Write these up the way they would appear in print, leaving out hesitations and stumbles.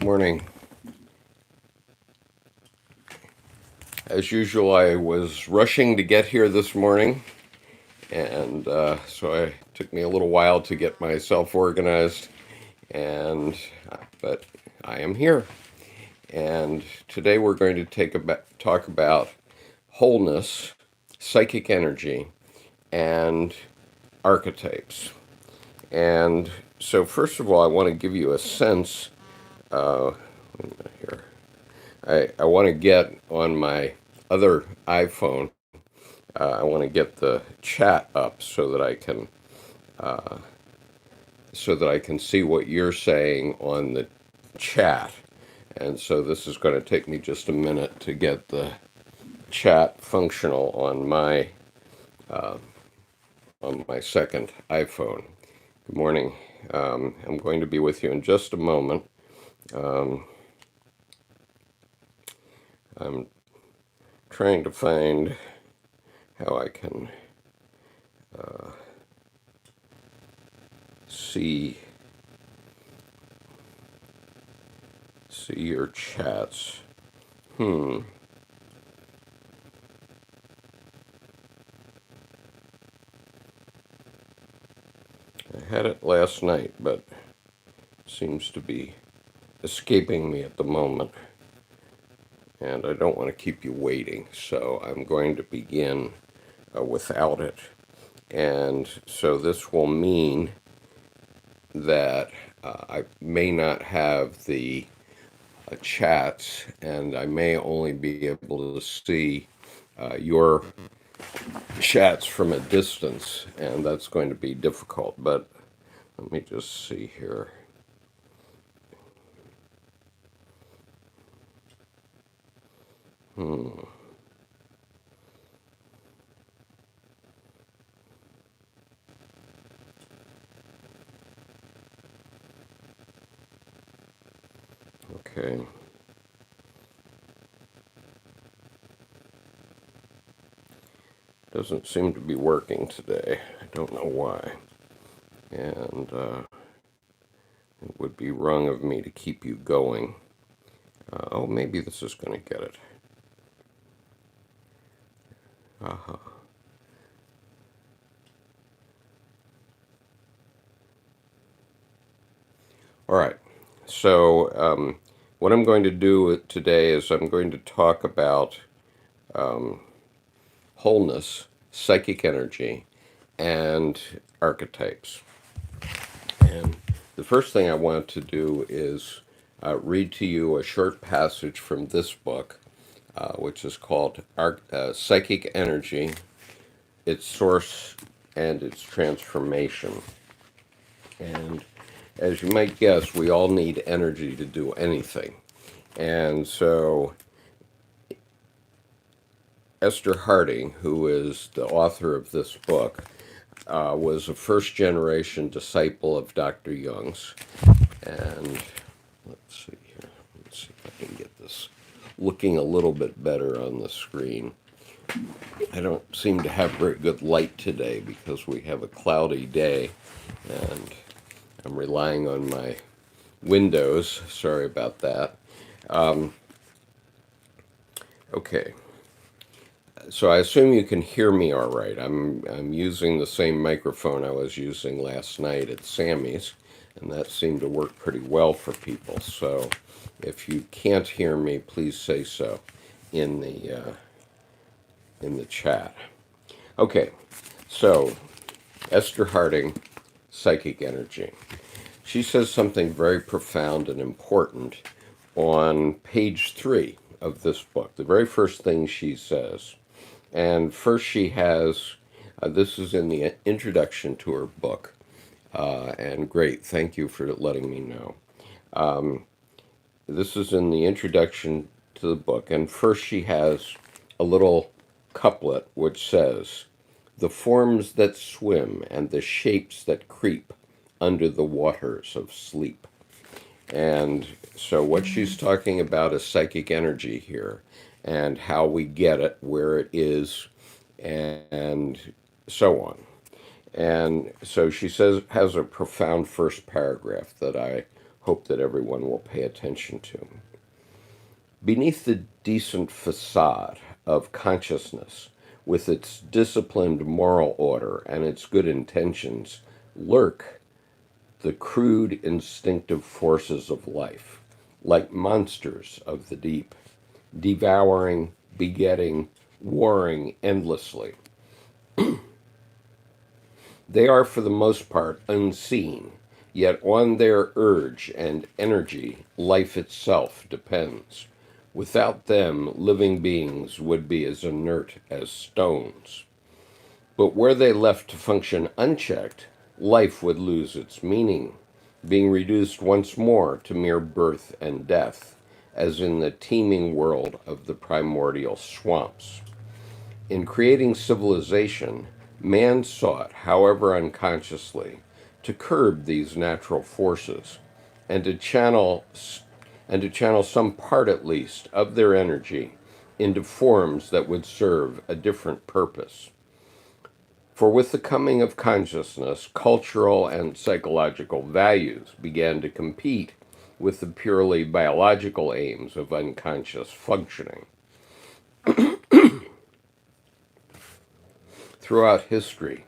Morning. As usual, I was rushing to get here this morning, and so it took me a little while to get myself organized, and but I am here. And today we're going to talk about wholeness, psychic energy, and archetypes. And so, first of all, I want to give you a sense. Uh, Here, I want to get on my other iPhone. I want to get the chat up so that I can see what you're saying on the chat. And so this is going to take me just a minute to get the chat functional on my second iPhone. Good morning. I'm going to be with you in just a moment. Um, I'm trying to find how I can see your chats. Hmm. I had it last night, but seems to be escaping me at the moment. And I don't want to keep you waiting, so I'm going to begin without it. And so this will mean that I may not have the chats, and I may only be able to see your chats from a distance, and that's going to be difficult. But let me just see here. Hmm. Okay. Doesn't seem to be working today. I don't know why. And it would be wrong of me to keep you going. Oh, maybe this is going to get it. Aha. All right. So, what I'm going to do today is I'm going to talk about um, wholeness, psychic energy, and archetypes. And the first thing I want to do is read to you a short passage from this book, which is called Psychic Energy, Its Source and Its Transformation. And as you might guess, we all need energy to do anything. And so Esther Harding, who is the author of this book, was a first generation disciple of Dr. Jung's. And let's see here. Let's see if I can get this looking a little bit better on the screen. I don't seem to have very good light today because we have a cloudy day, and I'm relying on my windows. Sorry about that. Okay. So I assume you can hear me all right. I'm using the same microphone I was using last night at Sammy's, and that seemed to work pretty well for people. So if you can't hear me, please say so in the chat. Okay. So Esther Harding, psychic energy. She says something very profound and important on page 3 of this book. The very first thing she says. And first, she has this is in the introduction to her book. And great, thank you for letting me know. This is in the introduction to the book. And first, she has a little couplet which says, "The forms that swim and the shapes that creep under the waters of sleep." And so, what she's talking about is psychic energy here and how we get it, where it is, and so on. And so she says, has a profound first paragraph that I hope that everyone will pay attention to. Beneath the decent facade of consciousness, with its disciplined moral order and its good intentions, lurk the crude instinctive forces of life, like monsters of the deep, devouring, begetting, warring endlessly. They are for the most part unseen, yet on their urge and energy life itself depends. Without them, living beings would be as inert as stones. But were they left to function unchecked, life would lose its meaning, being reduced once more to mere birth and death, as in the teeming world of the primordial swamps. In creating civilization, man sought, however unconsciously, to curb these natural forces and to channel some part at least of their energy into forms that would serve a different purpose. For with the coming of consciousness, cultural and psychological values began to compete with the purely biological aims of unconscious functioning. Throughout history,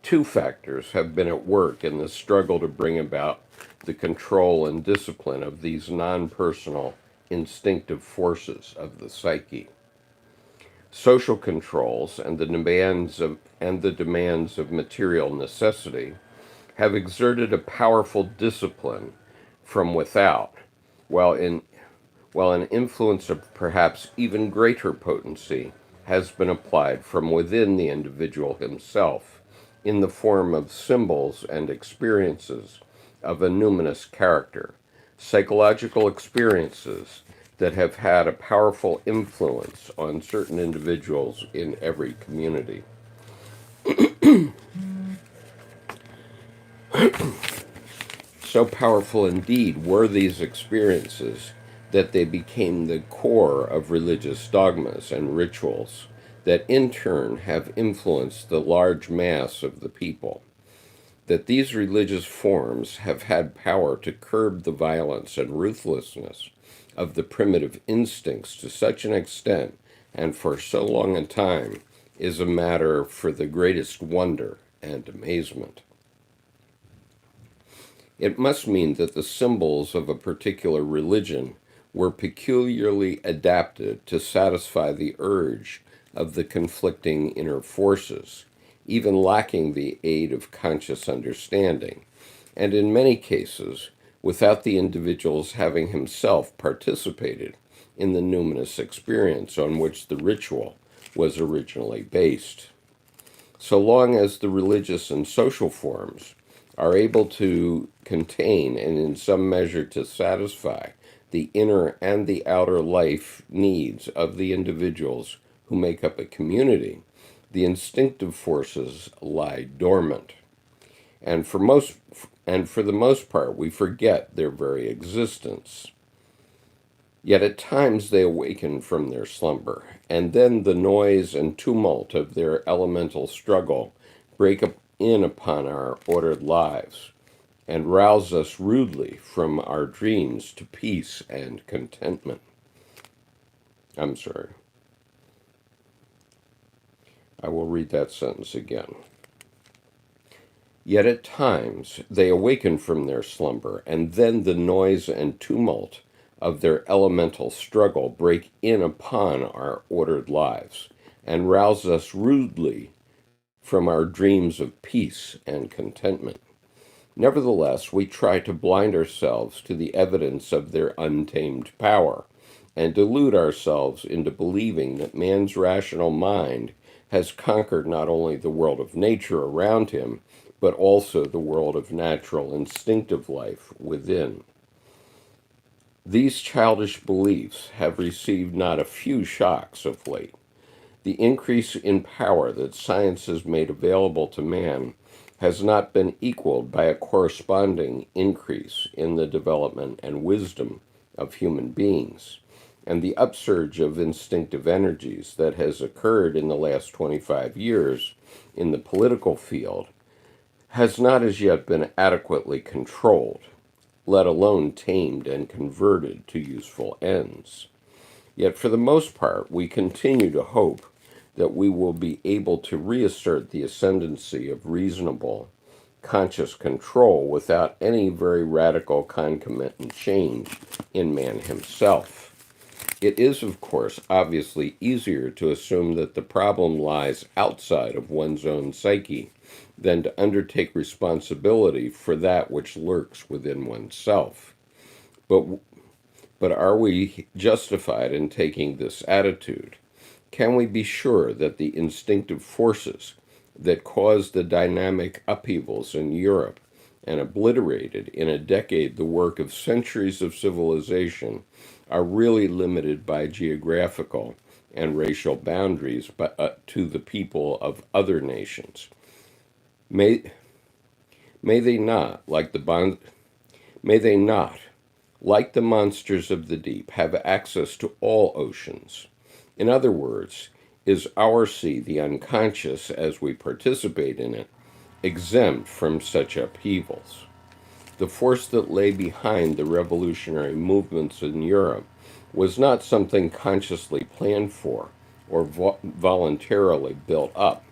two factors have been at work in the struggle to bring about the control and discipline of these non-personal, instinctive forces of the psyche. Social controls and the demands of material necessity have exerted a powerful discipline from without, while an influence of perhaps even greater potency has been applied from within the individual himself in the form of symbols and experiences of a numinous character, psychological experiences that have had a powerful influence on certain individuals in every community. So powerful indeed were these experiences that they became the core of religious dogmas and rituals that in turn have influenced the large mass of the people. That these religious forms have had power to curb the violence and ruthlessness of the primitive instincts to such an extent and for so long a time is a matter for the greatest wonder and amazement. It must mean that the symbols of a particular religion were peculiarly adapted to satisfy the urge of the conflicting inner forces, even lacking the aid of conscious understanding, and in many cases, without the individual's having himself participated in the numinous experience on which the ritual was originally based. So long as the religious and social forms are able to contain and in some measure to satisfy the inner and the outer life needs of the individuals who make up a community, the instinctive forces lie dormant. And for the most part, we forget their very existence. Yet at times they awaken from their slumber, and then the noise and tumult of their elemental struggle break in upon our ordered lives, and rouse us rudely from our dreams to peace and contentment. I'm sorry. I will read that sentence again. Yet at times they awaken from their slumber, and then the noise and tumult of their elemental struggle break in upon our ordered lives, and rouse us rudely from our dreams of peace and contentment. Nevertheless, we try to blind ourselves to the evidence of their untamed power, and delude ourselves into believing that man's rational mind has conquered not only the world of nature around him, but also the world of natural instinctive life within. These childish beliefs have received not a few shocks of late. The increase in power that science has made available to man has not been equaled by a corresponding increase in the development and wisdom of human beings, and the upsurge of instinctive energies that has occurred in the last 25 years in the political field has not as yet been adequately controlled. let alone tamed and converted to useful ends. Yet for the most part, we continue to hope that we will be able to reassert the ascendancy of reasonable, conscious control without any very radical concomitant change in man himself. It is, of course, obviously easier to assume that the problem lies outside of one's own psyche than to undertake responsibility for that which lurks within oneself. But, but are we justified in taking this attitude? Can we be sure that the instinctive forces that caused the dynamic upheavals in Europe and obliterated in a decade the work of centuries of civilization are really limited by geographical and racial boundaries to the people of other nations? May they not, may they not, like the monsters of the deep, have access to all oceans? In other words, is our sea, the unconscious as we participate in it, exempt from such upheavals? The force that lay behind the revolutionary movements in Europe was not something consciously planned for or voluntarily built up.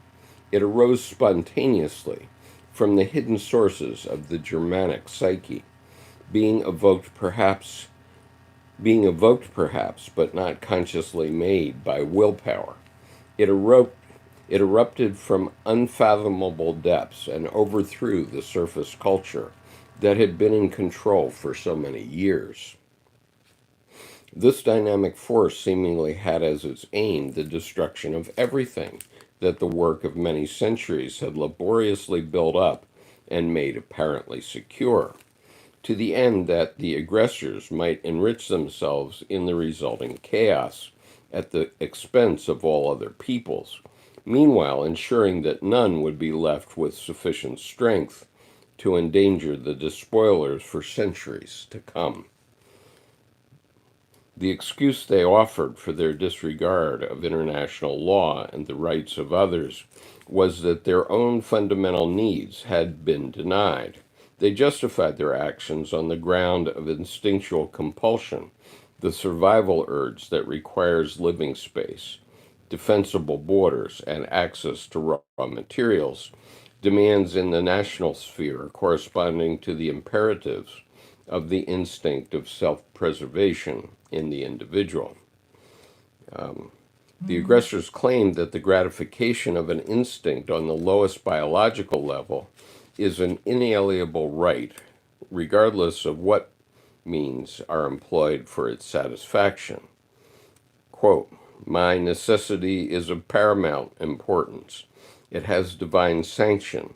It arose spontaneously from the hidden sources of the Germanic psyche, being evoked perhaps, but not consciously made by willpower. It erupted from unfathomable depths and overthrew the surface culture that had been in control for so many years. This dynamic force seemingly had as its aim the destruction of everything that the work of many centuries had laboriously built up and made apparently secure, to the end that the aggressors might enrich themselves in the resulting chaos at the expense of all other peoples, meanwhile ensuring that none would be left with sufficient strength to endanger the despoilers for centuries to come. The excuse they offered for their disregard of international law and the rights of others was that their own fundamental needs had been denied. They justified their actions on the ground of instinctual compulsion, the survival urge that requires living space, defensible borders, and access to raw materials, demands in the national sphere corresponding to the imperatives of the instinct of self-preservation in the individual. The aggressors claimed that the gratification of an instinct on the lowest biological level is an inalienable right, regardless of what means are employed for its satisfaction. Quote, "My necessity is of paramount importance. It has divine sanction.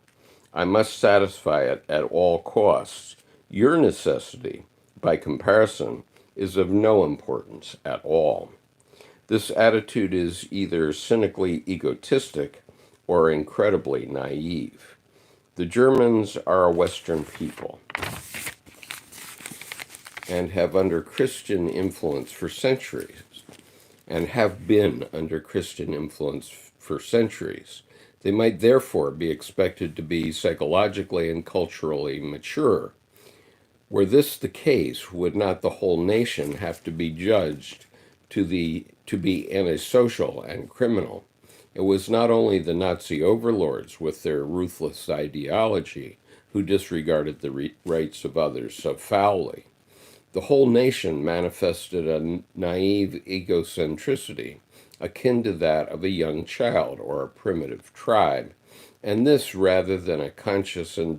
I must satisfy it at all costs. Your necessity, by comparison, is of no importance at all." This attitude is either cynically egotistic or incredibly naive. The Germans are a Western people and have under Christian influence for centuries, and have been under Christian influence for centuries. They might therefore be expected to be psychologically and culturally mature. Were this the case, would not the whole nation have to be judged to be antisocial and criminal? It was not only the Nazi overlords with their ruthless ideology who disregarded the rights of others so foully. The whole nation manifested a naive egocentricity akin to that of a young child or a primitive tribe, and this rather than a conscious and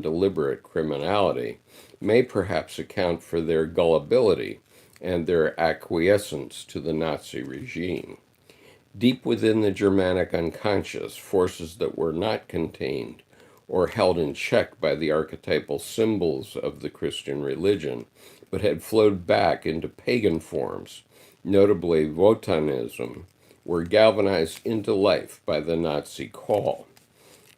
deliberate criminality may perhaps account for their gullibility and their acquiescence to the Nazi regime. Deep within the Germanic unconscious, forces that were not contained or held in check by the archetypal symbols of the Christian religion, but had flowed back into pagan forms, notably Wotanism, were galvanized into life by the Nazi call.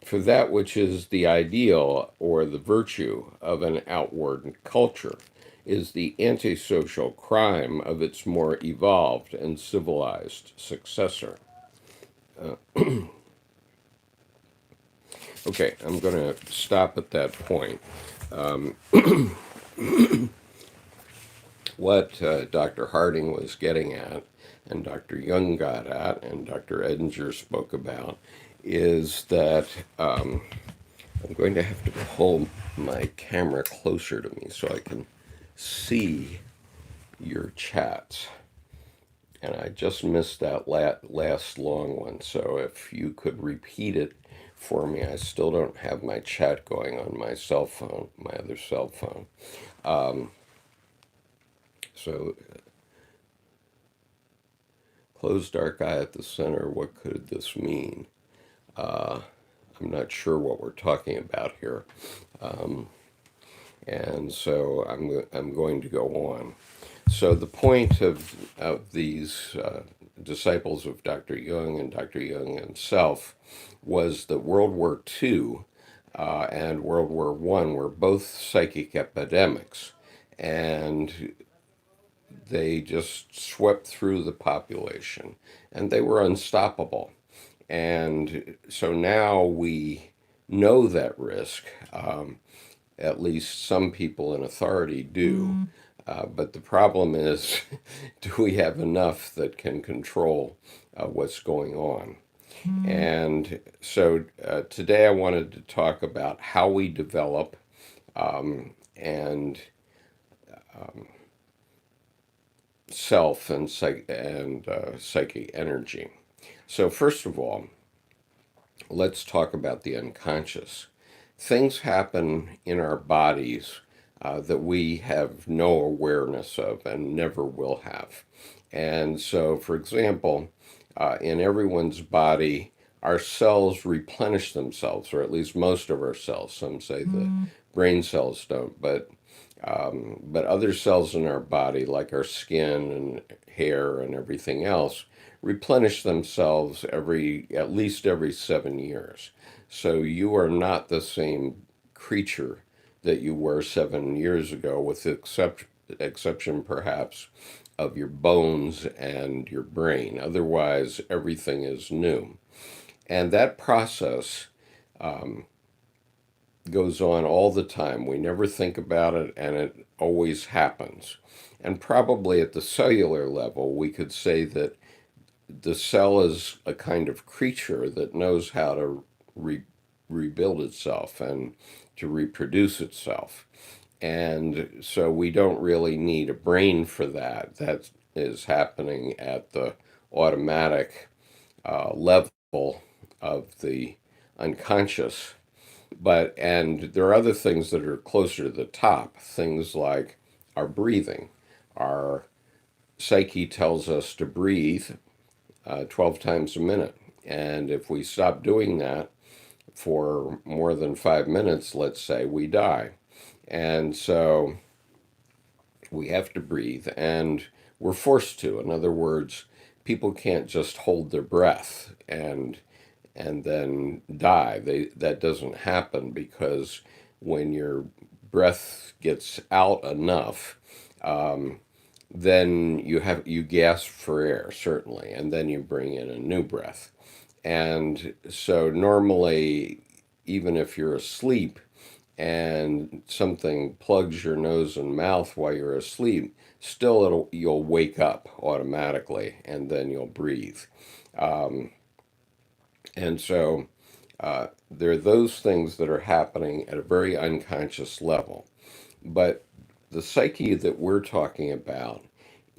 For that which is the ideal or the virtue of an outward culture is the antisocial crime of its more evolved and civilized successor. Okay, I'm going to stop at that point. What Dr. Harding was getting at, and Dr. Jung got at, and Dr. Edinger spoke about, is that I'm going to have to pull my camera closer to me so I can see your chats. And I just missed that last long one, so if you could repeat it for me. I still don't have my chat going on my cell phone, my other cell phone. So, closed dark eye at the center, what could this mean? I'm not sure what we're talking about here. And so I'm going to go on. So the point of these disciples of Dr. Jung and Dr. Jung himself was that World War II and World War I were both psychic epidemics. And they just swept through the population and they were unstoppable. And so now we know that risk. At least some people in authority do. But the problem is, do we have enough that can control what's going on? And so today I wanted to talk about how we develop and self and psychic energy. So first of all, let's talk about the unconscious. Things happen in our bodies that we have no awareness of and never will have. And so, for example, in everyone's body, our cells replenish themselves, or at least most of our cells. Some say the brain cells don't, but other cells in our body, like our skin and hair and everything else, replenish themselves at least every 7 years. So you are not the same creature that you were 7 years ago, with the exception perhaps of your bones and your brain. Otherwise, everything is new. And that process goes on all the time. We never think about it, and it always happens. And probably at the cellular level, we could say that the cell is a kind of creature that knows how to rebuild itself and to reproduce itself. And so we don't really need a brain for that. That is happening at the automatic level of the unconscious. And there are other things that are closer to the top, things like our breathing. Our psyche tells us to breathe 12 times a minute. And if we stop doing that for more than 5 minutes, let's say, we die. And so we have to breathe, and we're forced to. In other words, people can't just hold their breath and then die. That doesn't happen, because when your breath gets out enough, then you gasp for air, certainly, and then you bring in a new breath. And so normally, even if you're asleep and something plugs your nose and mouth while you're asleep, still you'll wake up automatically and then you'll breathe. And so there are those things that are happening at a very unconscious level. But the psyche that we're talking about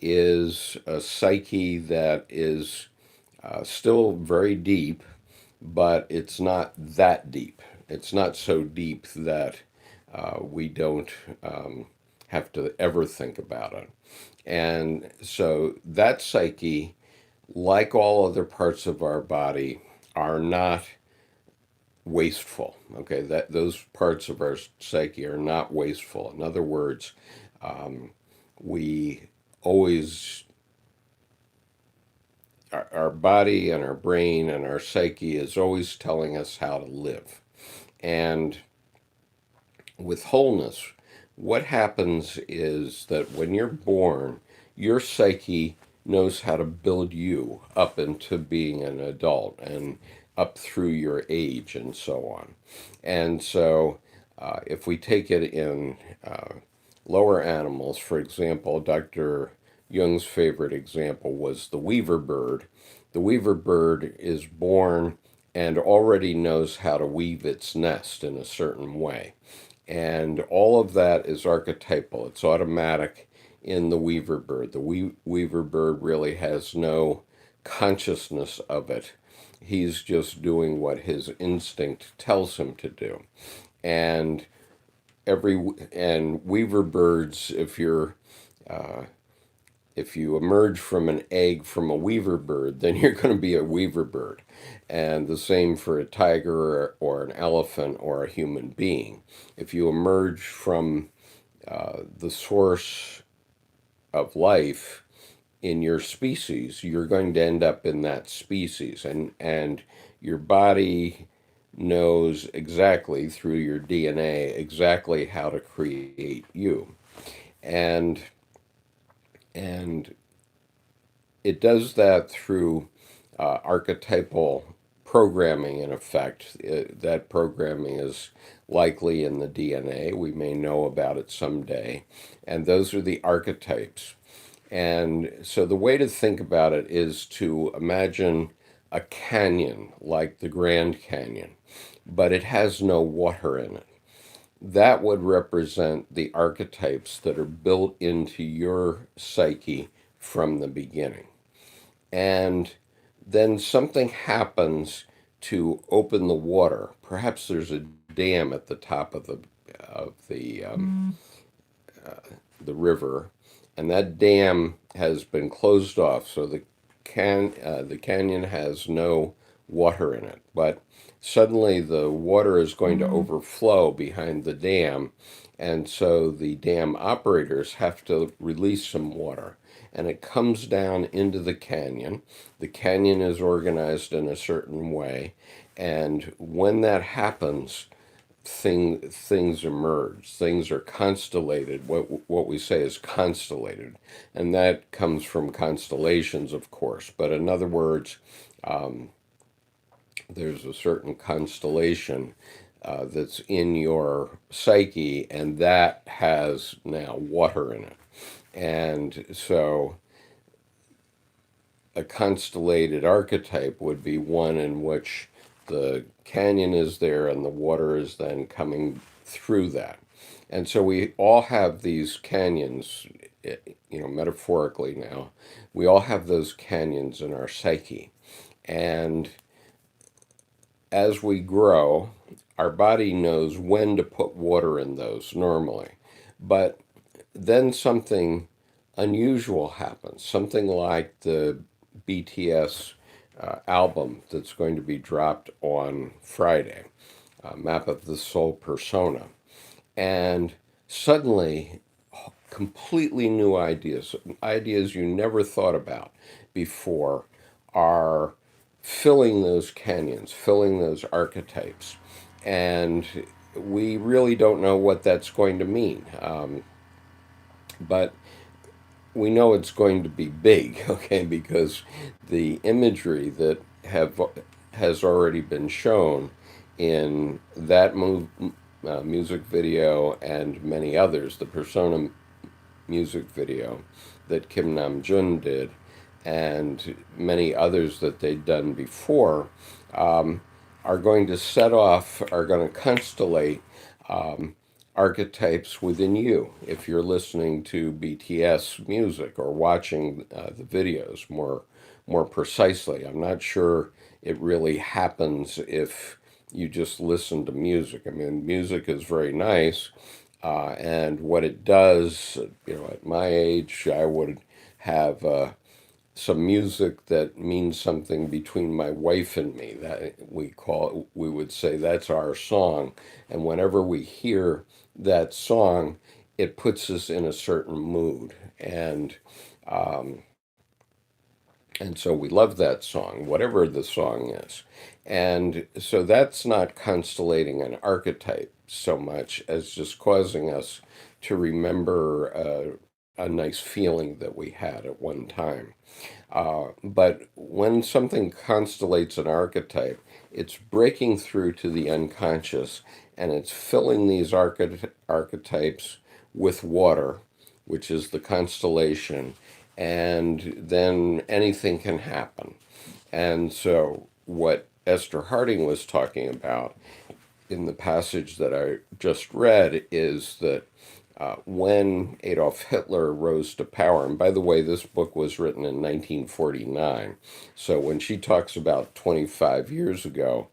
is a psyche that is still very deep, but it's not that deep. It's not so deep that we don't have to ever think about it. And so that psyche, like all other parts of our body, are not wasteful. Okay, that those parts of our psyche are not wasteful. In other words, we always our body and our brain and our psyche is always telling us how to live. And with wholeness, what happens is that when you're born, your psyche knows how to build you up into being an adult and up through your age and so on. And so if we take it in lower animals, for example, Dr. Jung's favorite example was the weaver bird. The weaver bird is born and already knows how to weave its nest in a certain way. And all of that is archetypal, it's automatic in the weaver bird. The weaver bird really has no consciousness of it. He's just doing what his instinct tells him to do. And every and weaver birds, if you emerge from an egg from a weaver bird, then you're going to be a weaver bird. And the same for a tiger or an elephant or a human being. If you emerge from the source of life in your species, you're going to end up in that species. And your body knows exactly through your DNA exactly how to create you. And and it does that through archetypal programming, in effect. That programming is likely in the DNA. We may know about it someday. And those are the archetypes. And so the way to think about it is to imagine a canyon like the Grand Canyon, but it has no water in it. That would represent the archetypes that are built into your psyche from the beginning. And then something happens to open the water. Perhaps there's a dam at the top of the river, and that dam has been closed off, so the canyon has no water in it. But suddenly the water is going to overflow behind the dam, and so the dam operators have to release some water. And it comes down into the canyon. The canyon is organized in a certain way, and when that happens, things emerge. Things are constellated. What we say is constellated, and that comes from constellations, of course. But in other words, there's a certain constellation that's in your psyche, and that has now water in it. And so a constellated archetype would be one in which the canyon is there and the water is then coming through that. And so we all have these canyons, metaphorically now, we all have those canyons in our psyche. And as we grow, our body knows when to put water in those normally. But then something unusual happens, something like the BTS album that's going to be dropped on Friday, Map of the Soul Persona. And suddenly, completely new ideas you never thought about before, are filling those canyons, filling those archetypes. And we really don't know what that's going to mean. But we know it's going to be big, okay, because the imagery that has already been shown in that music video and many others, the Persona music video that Kim Namjoon did, and many others that they'd done before, are going to are going to constellate archetypes within you if you're listening to BTS music or watching the videos more precisely. I'm not sure it really happens if you just listen to music. I mean, music is very nice, and what it does, at my age, I would have some music that means something between my wife and me. That we would say that's our song, and whenever we hear that song, it puts us in a certain mood, and so we love that song, whatever the song is. And so that's not constellating an archetype so much as just causing us to remember a nice feeling that we had at one time. But when something constellates an archetype, it's breaking through to the unconscious and it's filling these archetypes with water, which is the constellation, and then anything can happen. And so, what Esther Harding was talking about in the passage that I just read is that when Adolf Hitler rose to power, and by the way, this book was written in 1949, so when she talks about 25 years ago,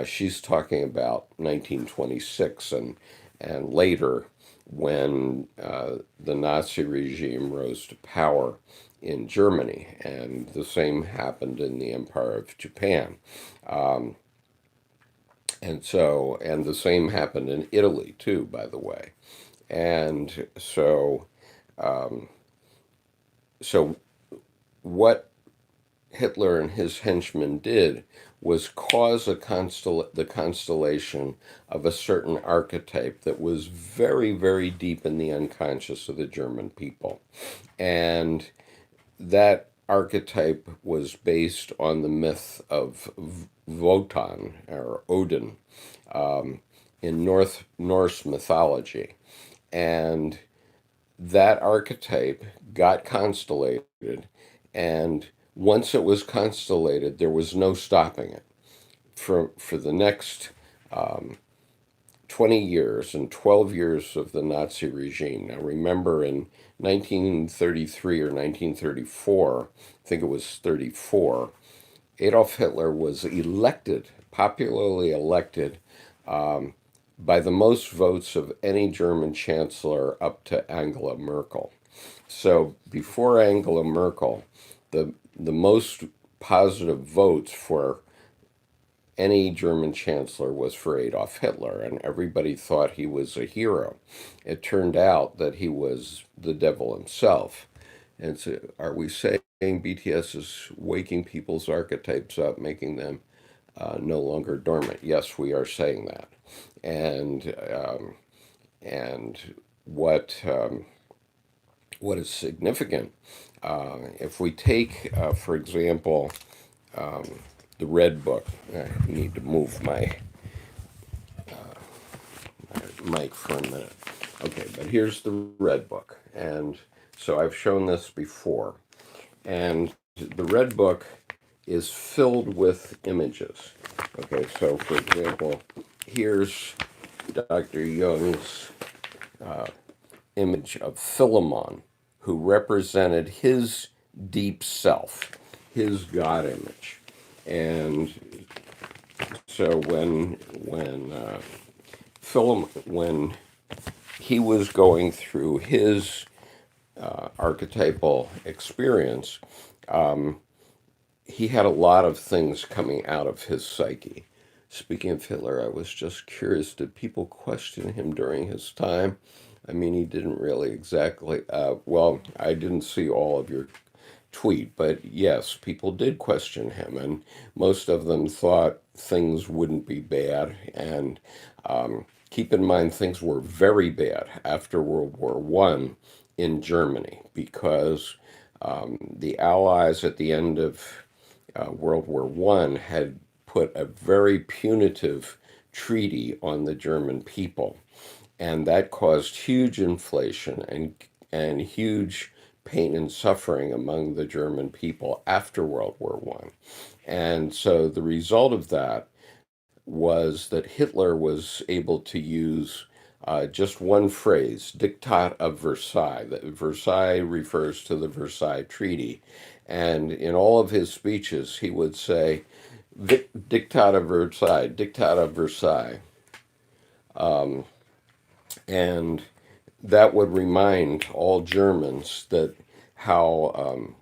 she's talking about 1926 and later when the Nazi regime rose to power in Germany, and the same happened in the Empire of Japan. And the same happened in Italy too, by the way. And so what Hitler and his henchmen did was cause the constellation of a certain archetype that was very, very deep in the unconscious of the German people. And that archetype was based on the myth of Wotan or Odin in Norse mythology. And that archetype got constellated, and once it was constellated, there was no stopping it. For the next 20 years and 12 years of the Nazi regime. Now, remember in 1933 or 1934, I think it was 34, Adolf Hitler was elected, popularly elected, by the most votes of any German chancellor up to Angela Merkel. So before Angela Merkel, the most positive votes for any German chancellor was for Adolf Hitler, and everybody thought he was a hero. It turned out that he was the devil himself. And so, are we saying BTS is waking people's archetypes up, making them no longer dormant? Yes, we are saying that. And and what what is significant, if we take, for example, the Red Book. I need to move my mic for a minute. Okay, but here's the Red Book. And so I've shown this before. And the Red Book is filled with images. Okay, so for example, here's Dr. Jung's image of Philemon, who represented his deep self, his God image. And so when he was going through his archetypal experience, he had a lot of things coming out of his psyche. Speaking of Hitler, I was just curious, did people question him during his time? I mean, he didn't really exactly, well, I didn't see all of your tweet, but yes, people did question him, and most of them thought things wouldn't be bad. And keep in mind, things were very bad after World War One in Germany because the Allies at the end of World War One had put a very punitive treaty on the German people, and that caused huge inflation and huge pain and suffering among the German people after World War One. And so the result of that was that Hitler was able to use just one phrase, Diktat of Versailles. That Versailles refers to the Versailles Treaty. And in all of his speeches, he would say, Diktat of Versailles, Diktat of Versailles. And that would remind all Germans that how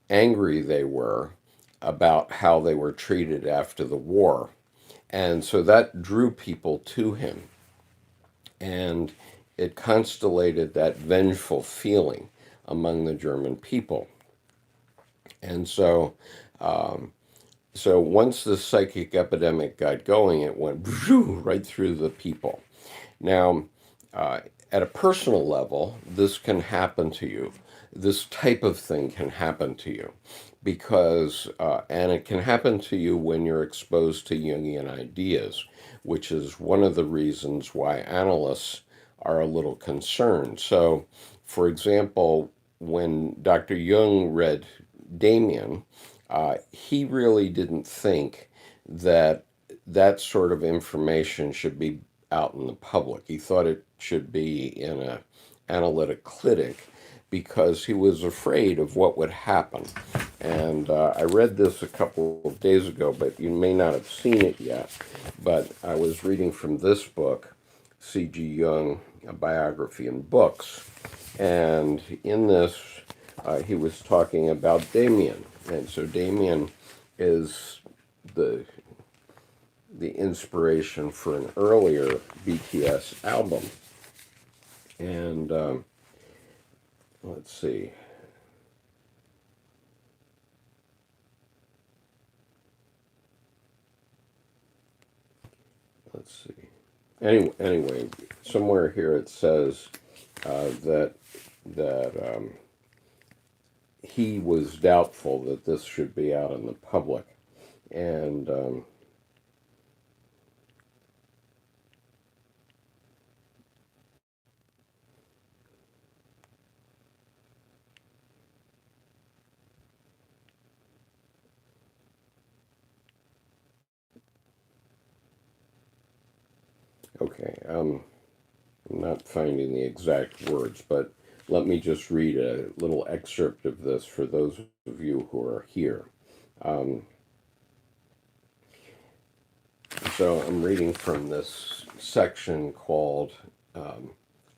angry they were about how they were treated after the war. And so that drew people to him. And it constellated that vengeful feeling among the German people. And so once the psychic epidemic got going, it went right through the people. Now, at a personal level, this can happen to you. This type of thing can happen to you and it can happen to you when you're exposed to Jungian ideas, which is one of the reasons why analysts are a little concerned. So, for example, when Dr. Jung read Damien, he really didn't think that that sort of information should be out in the public. He thought it should be in a analytic clinic because he was afraid of what would happen. And I read this a couple of days ago, but you may not have seen it yet. But I was reading from this book, C.G. Jung, A Biography in Books. And in this, he was talking about Damien. And so Damien is the inspiration for an earlier BTS album. And let's see. Let's see. Anyway, somewhere here it says that he was doubtful that this should be out in the public, and okay, I'm not finding the exact words, but let me just read a little excerpt of this for those of you who are here. Um, so I'm reading from this section called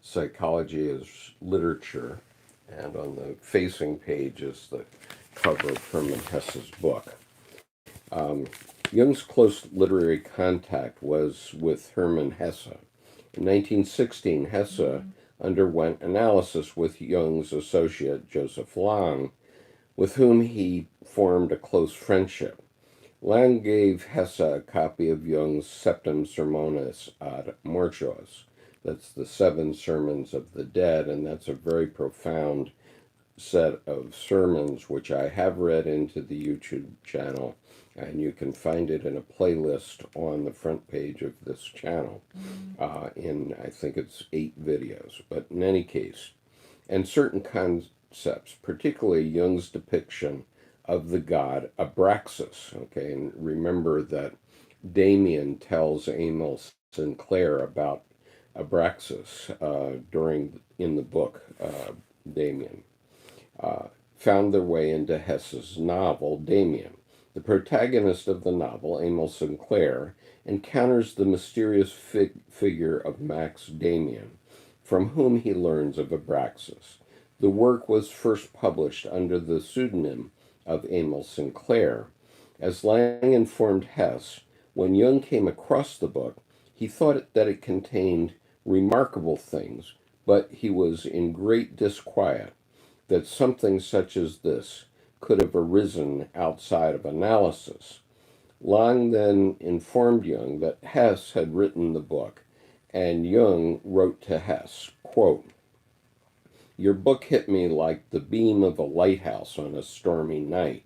Psychology as Literature, and on the facing page is the cover of Hermann Hesse's book. Jung's close literary contact was with Hermann Hesse. In 1916, Hesse underwent analysis with Jung's associate Joseph Lang, with whom he formed a close friendship. Lang gave Hesse a copy of Jung's Septem Sermones ad Mortuos. That's the 7 Sermons of the Dead, and that's a very profound set of sermons which I have read into the YouTube channel, and you can find it in a playlist on the front page of this channel. I think it's 8 videos, but in any case, and certain concepts, particularly Jung's depiction of the god Abraxas. Okay, and remember that Damien tells Emil Sinclair about Abraxas in the book Damien. Found their way into Hesse's novel Damien. The protagonist of the novel, Emil Sinclair, encounters the mysterious figure of Max Damien, from whom he learns of Abraxas. The work was first published under the pseudonym of Emil Sinclair. As Lang informed Hesse, when Jung came across the book, he thought that it contained remarkable things, but he was in great disquiet that something such as this could have arisen outside of analysis. Lang then informed Jung that Hesse had written the book, and Jung wrote to Hesse, quote, "Your book hit me like the beam of a lighthouse on a stormy night.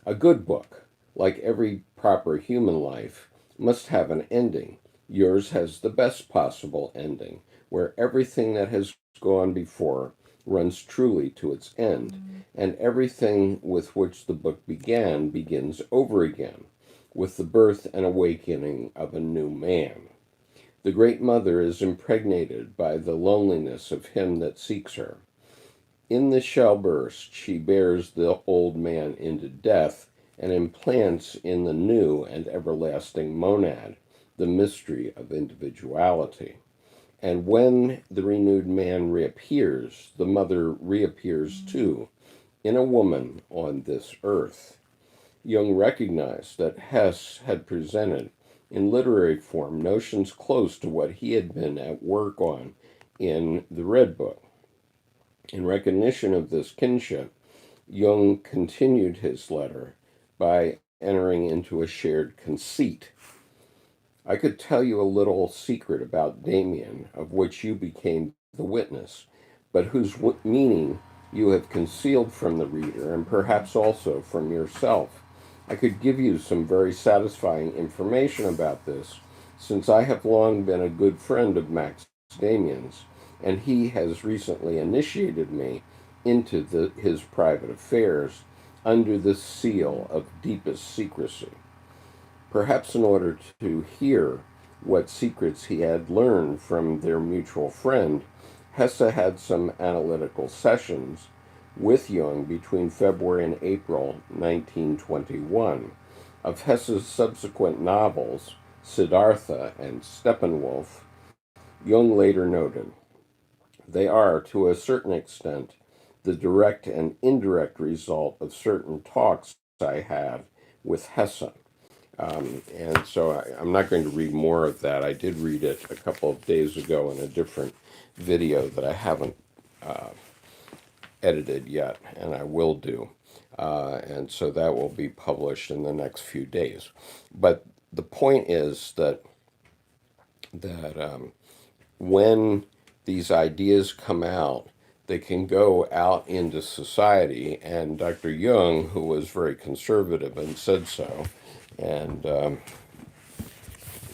A good book, like every proper human life, must have an ending. Yours has the best possible ending, where everything that has gone before runs truly to its end, and everything with which the book began begins over again, with the birth and awakening of a new man. The Great Mother is impregnated by the loneliness of him that seeks her. In the shell burst she bears the old man into death, and implants in the new and everlasting monad the mystery of individuality. And when the renewed man reappears, the mother reappears too, in a woman on this earth." Jung recognized that Hesse had presented in literary form notions close to what he had been at work on in the Red Book. In recognition of this kinship, Jung continued his letter by entering into a shared conceit. "I could tell you a little secret about Damien, of which you became the witness, but whose meaning you have concealed from the reader and perhaps also from yourself. I could give you some very satisfying information about this, since I have long been a good friend of Max Damien's, and he has recently initiated me into his private affairs under the seal of deepest secrecy. Perhaps in order to hear what secrets he had learned from their mutual friend, Hesse had some analytical sessions with Jung between February and April 1921. Of Hesse's subsequent novels, Siddhartha and Steppenwolf, Jung later noted, they are, to a certain extent, the direct and indirect result of certain talks I had with Hesse. And so I'm not going to read more of that. I did read it a couple of days ago in a different video that I haven't edited yet, and I will do. And so that will be published in the next few days. But the point is that when these ideas come out, they can go out into society. And Dr. Jung, who was very conservative and said so, and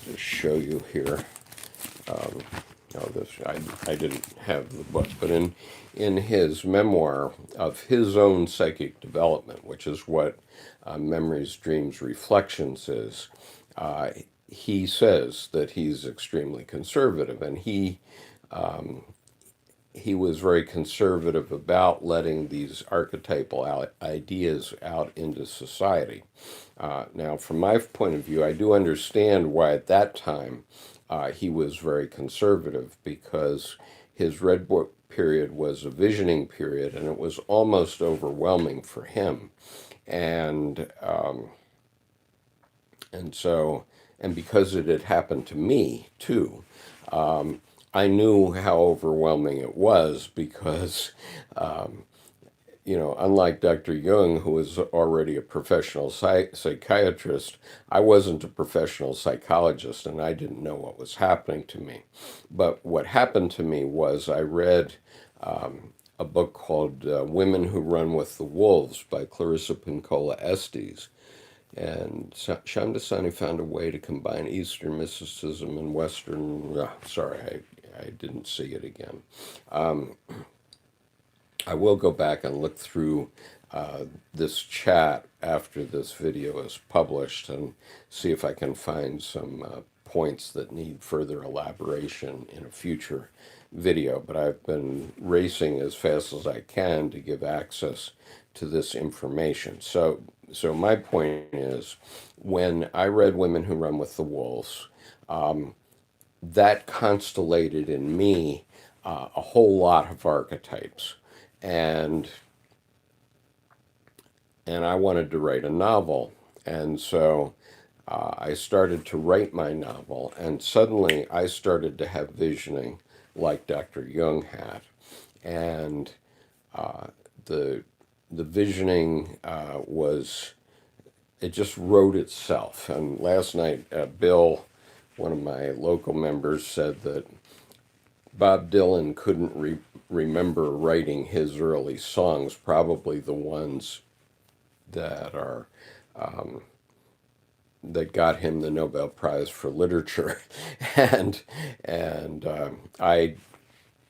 just show you here. I didn't have the book, but in his memoir of his own psychic development, which is what Memories, Dreams, Reflections is, he says that he's extremely conservative, and he was very conservative about letting these archetypal ideas out into society. Now, from my point of view, I do understand why at that time he was very conservative, because his Red Book period was a visioning period, and it was almost overwhelming for him. And so, and because it had happened to me too, I knew how overwhelming it was, because unlike Dr. Jung, who was already a professional psychiatrist, I wasn't a professional psychologist, and I didn't know what was happening to me. But what happened to me was I read a book called Women Who Run with the Wolves by Clarissa Pinkola Estes. And Shamdasani found a way to combine Eastern mysticism and Western. Sorry, I didn't see it again. I will go back and look through this chat after this video is published and see if I can find some points that need further elaboration in a future video. But I've been racing as fast as I can to give access to this information. So my point is, when I read Women Who Run with the Wolves, that constellated in me a whole lot of archetypes. And I wanted to write a novel. And so I started to write my novel, and suddenly I started to have visioning like Dr. Jung had. And the visioning it just wrote itself. And last night, Bill, one of my local members, said that Bob Dylan couldn't remember writing his early songs, probably the ones that are that got him the Nobel Prize for Literature, and I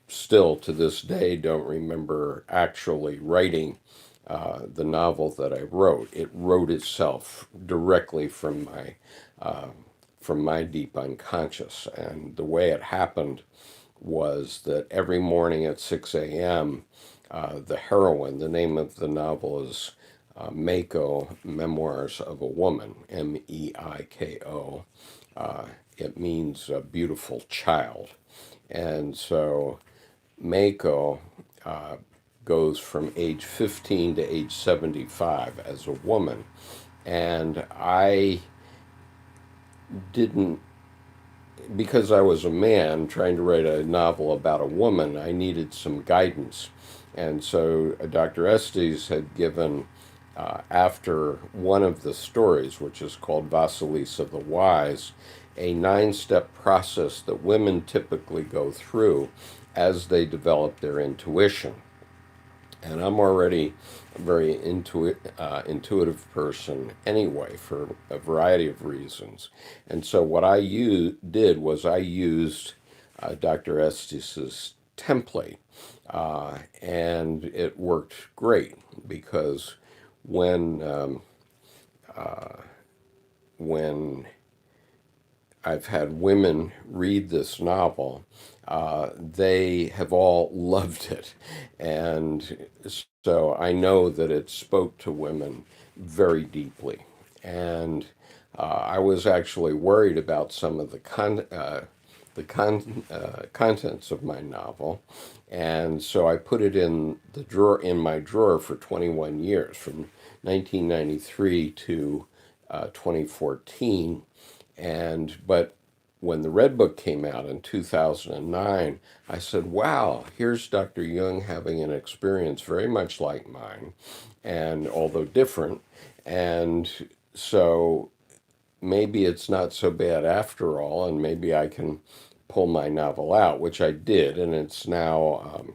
still to this day don't remember actually writing the novel that I wrote. It wrote itself directly from my deep unconscious, and the way it happened was that every morning at 6 a.m., the heroine, the name of the novel is Meiko, Memoirs of a Woman, Meiko. It means a beautiful child. And so Meiko goes from age 15 to age 75 as a woman. And I didn't, because I was a man trying to write a novel about a woman, I needed some guidance. And so Dr. Estes had given, after one of the stories, which is called Vasilisa the Wise, a 9-step process that women typically go through as they develop their intuition. And I'm already a very intuitive person anyway, for a variety of reasons. And so what did was I used Dr. Estes's template, and it worked great because when when I've had women read this novel, they have all loved it. And so I know that it spoke to women very deeply. And I was actually worried about some of the contents of my novel, and so I put it in my drawer for 21 years, from 1993 to 2014, but when the Red Book came out in 2009, I said, wow, here's Dr. Jung having an experience very much like mine, and although different. And so maybe it's not so bad after all, and maybe I can pull my novel out, which I did, and it's now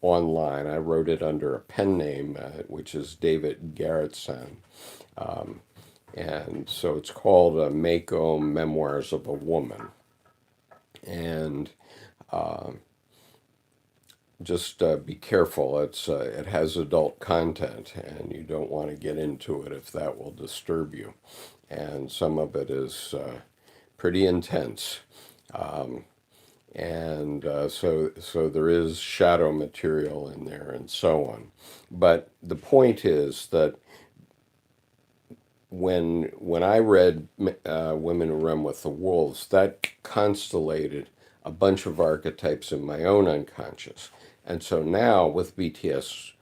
online. I wrote it under a pen name, which is David Garrettson. Um, and so it's called Mako Memoirs of a Woman. And uh, just be careful. It has adult content, and you don't want to get into it if that will disturb you. And some of it is pretty intense. Um, and so there is shadow material in there and so on. But the point is that when I read Women Who Run with the Wolves, that constellated a bunch of archetypes in my own unconscious. And so now with BTS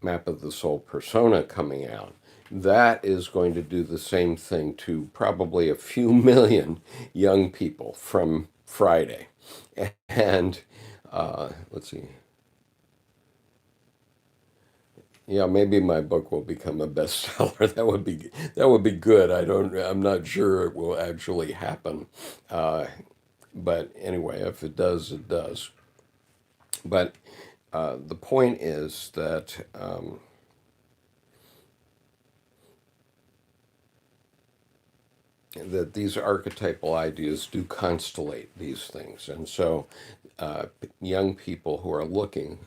Map of the Soul Persona coming out, that is going to do the same thing to probably a few million young people from Friday. And let's see. Yeah, maybe my book will become a bestseller. That would be good. I'm not sure it will actually happen. Uh, but anyway, if it does, it does. But the point is that these archetypal ideas do constellate these things. And so young people who are looking,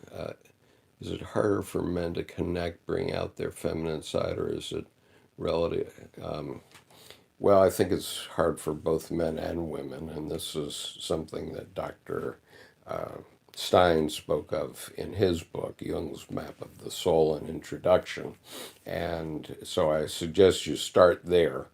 is it harder for men to connect, bring out their feminine side, or is it relative? Well, I think it's hard for both men and women, and this is something that Dr. Stein spoke of in his book, Jung's Map of the Soul, an introduction. And so I suggest you start there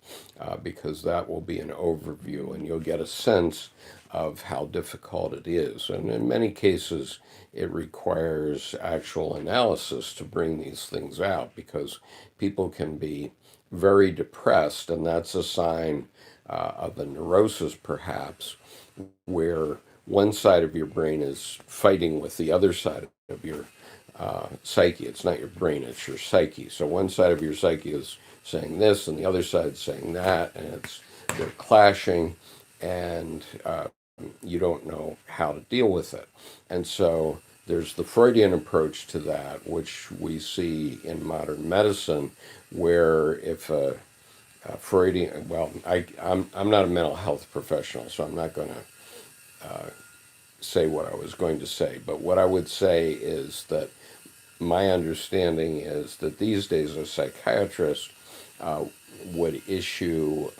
because that will be an overview and you'll get a sense of how difficult it is. And in many cases, it requires actual analysis to bring these things out because people can be very depressed, and that's a sign of a neurosis, perhaps, where one side of your brain is fighting with the other side of your psyche. It's not your brain, it's your psyche. So one side of your psyche is saying this, and the other side is saying that, and they're clashing, and you don't know how to deal with it. And so there's the Freudian approach to that, which we see in modern medicine, where if Freudian, well, I'm not a mental health professional, so I'm not going to say what I was going to say. But what I would say is that my understanding is that these days a psychiatrist uh, would issue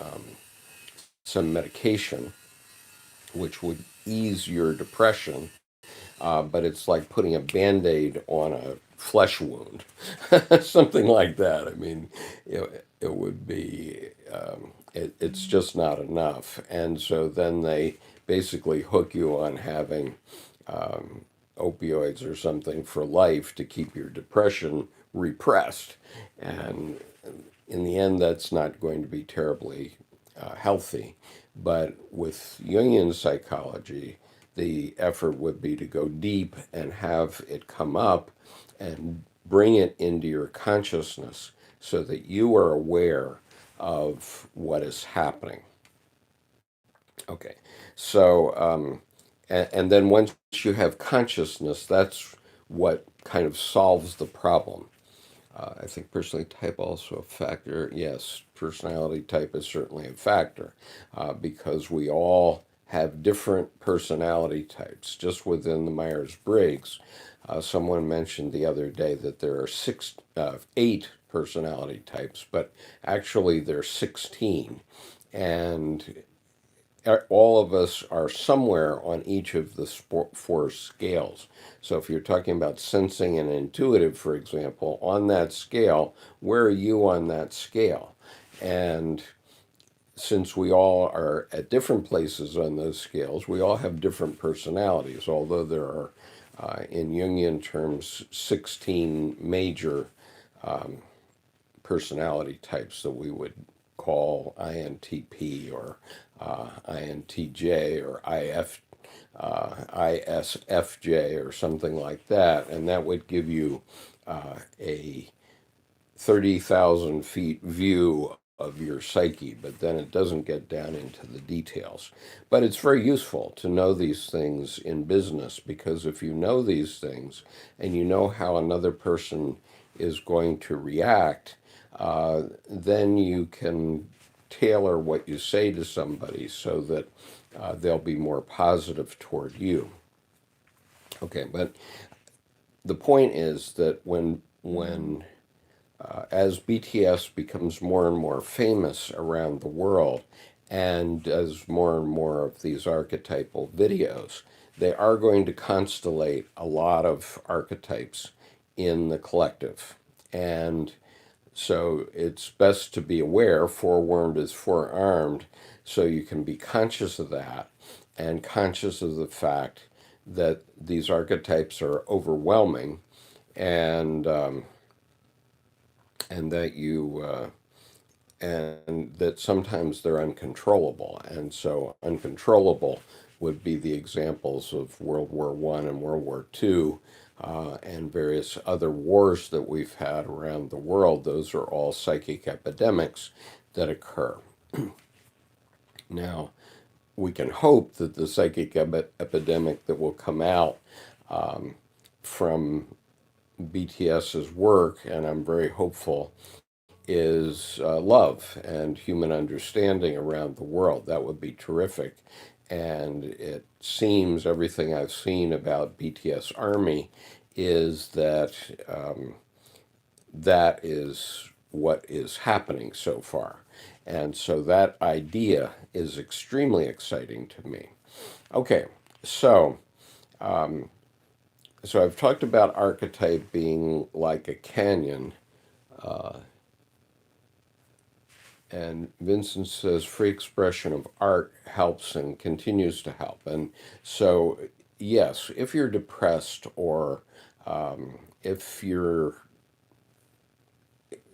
some medication which would ease your depression, but it's like putting a band-aid on a flesh wound, something like that. I mean, it would be, it's just not enough. And so then they basically hook you on having opioids or something for life to keep your depression repressed. And in the end, that's not going to be terribly healthy. But with Jungian psychology, the effort would be to go deep and have it come up and bring it into your consciousness so that you are aware of what is happening. Okay, so and then once you have consciousness, that's what kind of solves the problem. I think personality type also a factor. Yes, personality type is certainly a factor because we all have different personality types. Just within the Myers-Briggs, someone mentioned the other day that there are eight personality types, but actually there's 16, and all of us are somewhere on each of the four scales. So if you're talking about sensing and intuitive, for example, on that scale, where are you on that scale? And since we all are at different places on those scales, we all have different personalities, although there are, in Jungian terms, 16 major personality types that we would call INTP or INTJ or ISFJ or something like that. And that would give you a 30,000 feet view of your psyche, but then it doesn't get down into the details. But it's very useful to know these things in business because if you know these things and you know how another person is going to react, then you can tailor what you say to somebody so that they'll be more positive toward you. Okay, but the point is that when as BTS becomes more and more famous around the world and as more and more of these archetypal videos, they are going to constellate a lot of archetypes in the collective. And so it's best to be aware, forewarned is forearmed, so you can be conscious of that and conscious of the fact that these archetypes are overwhelming and and that you and that sometimes they're uncontrollable. And so uncontrollable would be the examples of World War I and World War II and various other wars that we've had around the world. Those are all psychic epidemics that occur. Now, we can hope that the psychic epidemic that will come out from BTS's work, and I'm very hopeful, is love and human understanding around the world. That would be terrific. And it seems everything I've seen about BTS Army is that that is what is happening so far. And so that idea is extremely exciting to me. Okay, so so I've talked about archetype being like a canyon. And Vincent says free expression of art helps and continues to help. And so, yes, if you're depressed or if you're,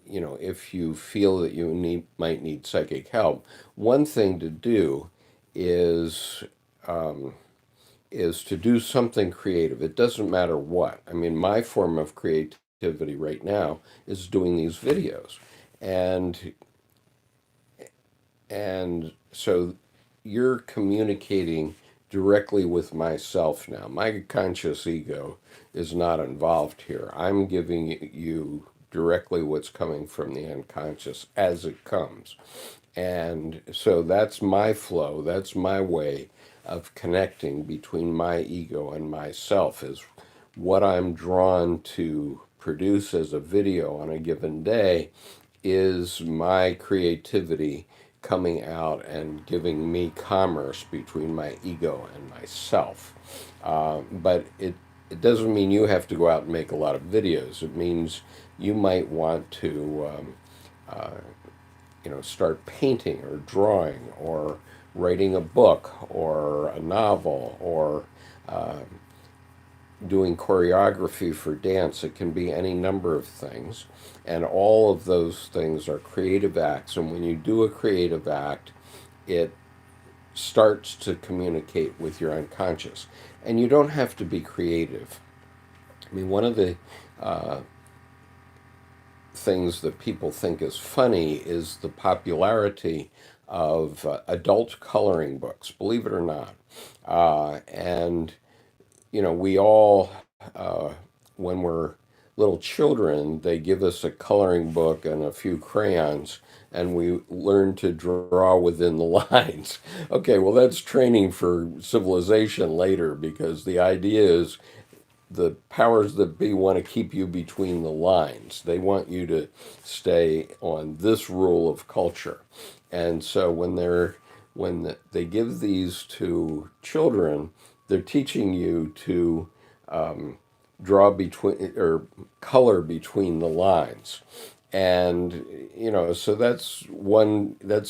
if you feel that you might need psychic help, one thing to do is is to do something creative. It doesn't matter what. I mean, my form of creativity right now is doing these videos, and And so you're communicating directly with myself now. My conscious ego is not involved here. I'm giving you directly what's coming from the unconscious as it comes. And so that's my flow, that's my way of connecting between my ego and myself, is what I'm drawn to produce as a video on a given day is my creativity coming out and giving me commerce between my ego and myself. But it doesn't mean you have to go out and make a lot of videos. It means you might want to start painting or drawing or writing a book or a novel or doing choreography for dance. It can be any number of things. And all of those things are creative acts. And when you do a creative act, it starts to communicate with your unconscious. And you don't have to be creative. I mean, one of the things that people think is funny is the popularity of adult coloring books, believe it or not. And we all, when we're little children, they give us a coloring book and a few crayons, and we learn to draw within the lines. Okay, well, that's training for civilization later because the idea is the powers that be want to keep you between the lines. They want you to stay on this rule of culture. And so they give these to children, they're teaching you to draw between or color between the lines. And so that's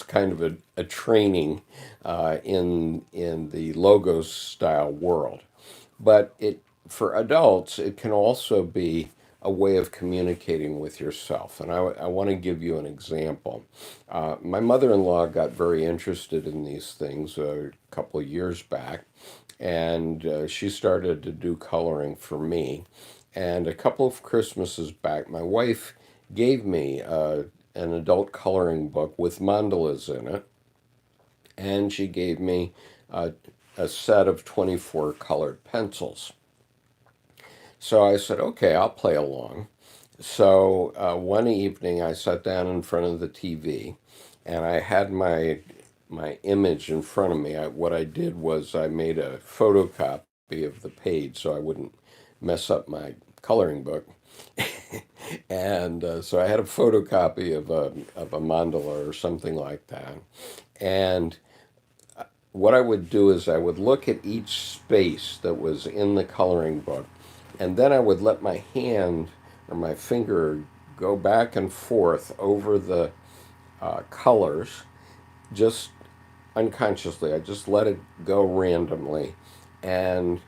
kind of a training in the logos style world. But for adults, it can also be a way of communicating with yourself. And I want to give you an example. My mother-in-law got very interested in these things a couple of years back, and she started to do coloring for me. And a couple of Christmases back, my wife gave me an adult coloring book with mandalas in it, and she gave me a set of 24 colored pencils. So I said, okay, I'll play along. So one evening I sat down in front of the TV and I had my image in front of me. What I did was I made a photocopy of the page so I wouldn't mess up my coloring book. And so I had a photocopy of a mandala or something like that. And what I would do is I would look at each space that was in the coloring book, and then I would let my hand or my finger go back and forth over the colors, just unconsciously. I just let it go randomly, and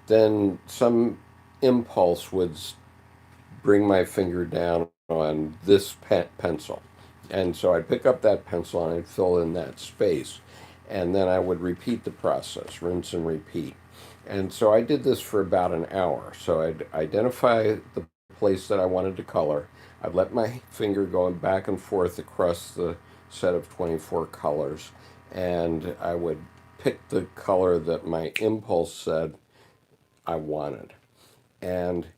then some impulse would bring my finger down on this pencil. And so I'd pick up that pencil and I'd fill in that space. And then I would repeat the process, rinse and repeat. And so I did this for about an hour. So I'd identify the place that I wanted to color. I'd let my finger go back and forth across the set of 24 colors. And I would pick the color that my impulse said I wanted. And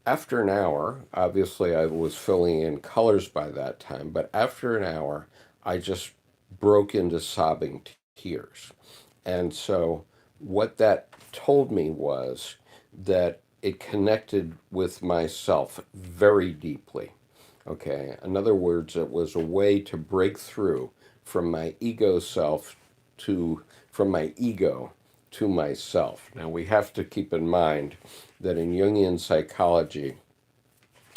after an hour, obviously I was filling in colors by that time, but after an hour, I just broke into sobbing tears. And so what that told me was that it connected with myself very deeply. Okay. In other words, it was a way to break through from my ego self from my ego to myself. Now we have to keep in mind that in Jungian psychology,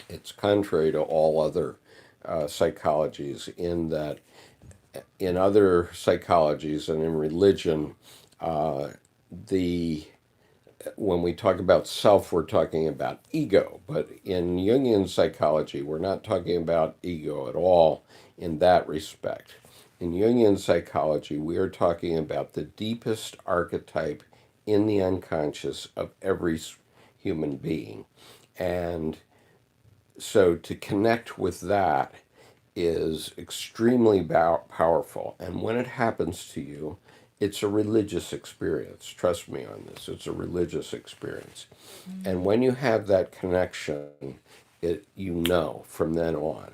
it's contrary to all other psychologies in that in other psychologies and in religion, the when we talk about self, we're talking about ego. But in Jungian psychology, we're not talking about ego at all in that respect. In Jungian psychology, we are talking about the deepest archetype in the unconscious of every human being. And so to connect with that is extremely powerful. And when it happens to you, it's a religious experience. Trust me on this. It's a religious experience. And when you have that connection, from then on.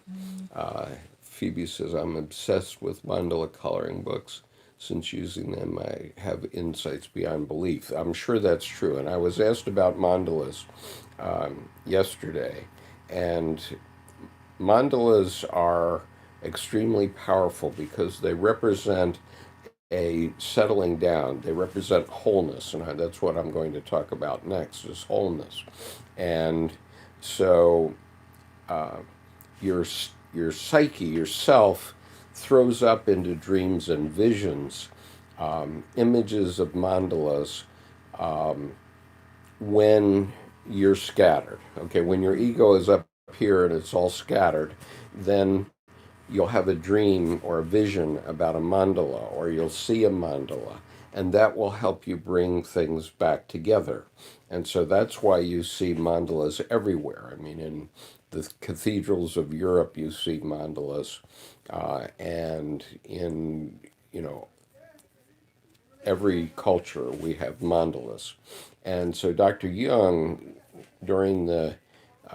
Phoebe says, I'm obsessed with mandala coloring books. Since using them, I have insights beyond belief. I'm sure that's true. And I was asked about mandalas yesterday. And mandalas are extremely powerful because they represent a settling down. They represent wholeness, and that's what I'm going to talk about next is wholeness. And so your your psyche, yourself, throws up into dreams and visions images of mandalas when you're scattered. Okay, when your ego is up here and it's all scattered, then you'll have a dream or a vision about a mandala, or you'll see a mandala, and that will help you bring things back together. And so that's why you see mandalas everywhere. I mean, in the cathedrals of Europe, you see mandalas, and in, you know, every culture we have mandalas. And so Dr. Jung, during the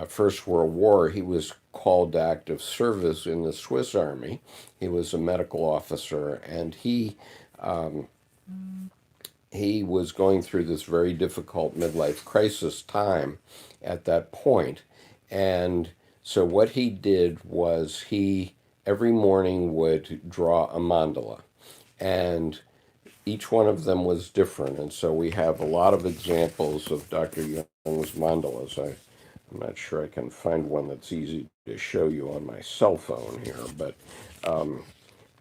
First World War, he was called to active service in the Swiss Army. He was a medical officer, and he was going through this very difficult midlife crisis time at that point. And so what he did was he every morning would draw a mandala. And each one of them was different. And so we have a lot of examples of Dr. Jung's mandalas. I'm not sure I can find one that's easy to show you on my cell phone here,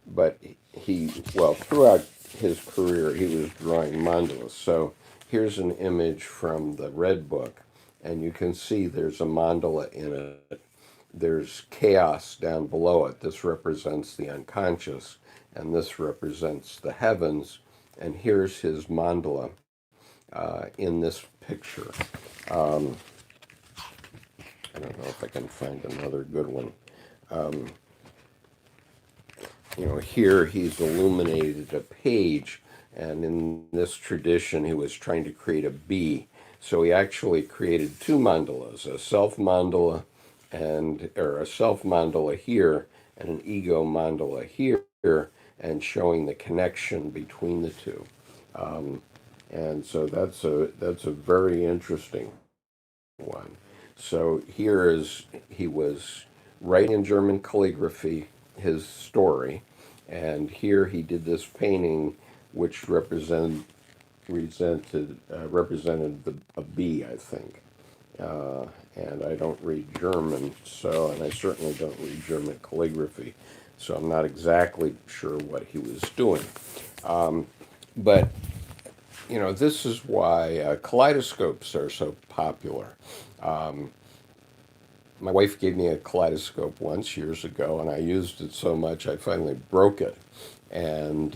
but he, well, throughout his career, he was drawing mandalas. So here's an image from the Red Book, and you can see there's a mandala in it. There's chaos down below it. This represents the unconscious, and this represents the heavens. And here's his mandala in this picture. I don't know if I can find another good one. You know, here he's illuminated a page, and in this tradition, he was trying to create a bee. So he actually created two mandalas, a self mandala or a self mandala here and an ego mandala here, and showing the connection between the two. And so that's a very interesting one. So here is he was writing in German calligraphy his story, and here he did this painting, which represented a bee, I think. And I don't read German, and I certainly don't read German calligraphy, so I'm not exactly sure what he was doing. But you know, this is why kaleidoscopes are so popular. My wife gave me a kaleidoscope once years ago, and I used it so much I finally broke it. And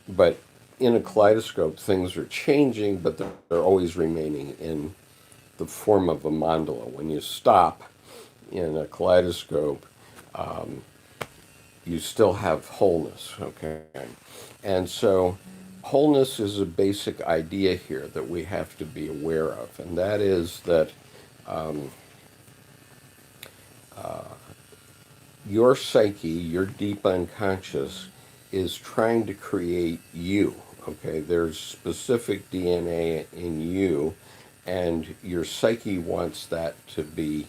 but in a kaleidoscope, things are changing, but they're always remaining in the form of a mandala. When you stop in a kaleidoscope, you still have wholeness, okay? And so wholeness is a basic idea here that we have to be aware of, and that is that your psyche, your deep unconscious, is trying to create you, okay? There's specific DNA in you, and your psyche wants that to be